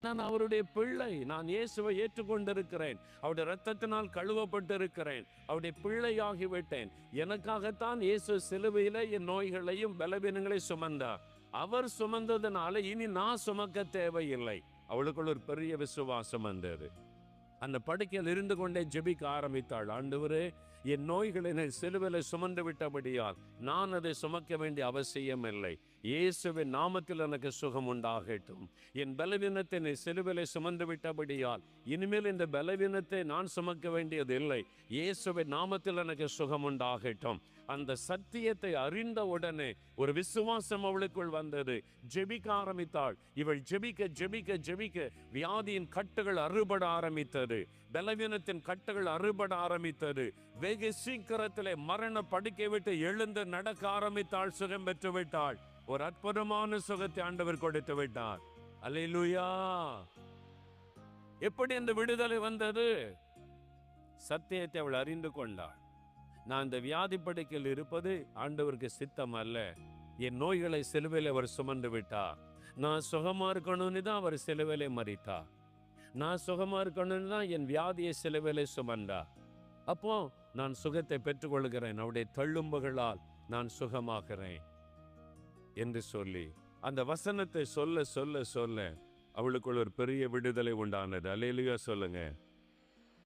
நான் அவருடைய பிள்ளை. நான் இயேசுவை ஏற்றுக்கொண்டிருக்கிறேன். அவருடைய இரத்தத்தினால் கழுவப்பட்டிருக்கிறேன். அவருடைய பிள்ளையாகிவிட்டேன். எனக்காகத்தான் இயேசு சிலுவையில என் நோய்களையும் பலவீனங்களையும் சுமந்தார். அவர் சுமந்ததுனால இனி நான் சுமக்க தேவையில்லை. அவளுக்குள்ள ஒரு பெரிய விசுவாசம் வந்தது. அந்த படுக்கையில் இருந்து கொண்டே ஜெபிக்க ஆரம்பித்தாள். ஆண்டவரே, என் நோய்களை சிலுவையில் சுமந்து விட்டபடியால் நான் அதை சுமக்க வேண்டிய அவசியம் இல்லை. இயேசுவின் நாமத்தில் எனக்கு சுகம் உண்டாகட்டும். என் பலவீனத்தை சிலுவையில் சுமந்து விட்டபடியால் இனிமேல் இந்த பலவீனத்தை நான் சுமக்க வேண்டியது இல்லை. இயேசுவின் நாமத்தில் எனக்கு சுகம் உண்டாகட்டும். அந்த சத்தியத்தை அறிந்த உடனே ஒரு விசுவாசம் அவளுக்குள் வந்தது. ஜெபிக்க ஆரம்பித்தாள். இவள் ஜெபிக்க ஜெபிக்க ஜெபிக்க வியாதியின் கட்டுகள் அறுபட ஆரம்பித்தது. பலவீனத்தின் கட்டுகள் அறுபட ஆரம்பித்தது. வெகு சீக்கிரத்திலே மரண படுக்கை விட்டு எழுந்து நடக்க ஆரம்பித்தாள். சுகம் பெற்று விட்டாள். ஒரு அற்புதமான சுகத்தை ஆண்டவர் கொடுத்து விட்டார். அல்லேலூயா! எப்படி அந்த விடுதலை வந்தது? சத்தியத்தை அவள் அறிந்து கொண்டாள். நான் இந்த வியாதி படுக்கையில் இருப்பது ஆண்டவருக்கு சித்தம் அல்ல. என் நோய்களை சிலுவையில் அவர் சுமந்து விட்டார். நான் சுகமா இருக்கணும்னு தான் அவர் சிலுவையிலே மரித்தார். நான் சுகமா இருக்கணும்னு தான் என் வியாதியை சிலுவையிலே சுமந்தார். அப்போ நான் சுகத்தை பெற்றுக்கொள்கிறேன். அவருடைய தள்ளும்புகளால் நான் சுகமாகிறேன் என்று சொல்லி அந்த வசனத்தை சொல்ல சொல்ல சொல்ல அவளுக்குள் ஒரு பெரிய விடுதலை உண்டானது. அல்லேலூயா சொல்லுங்க.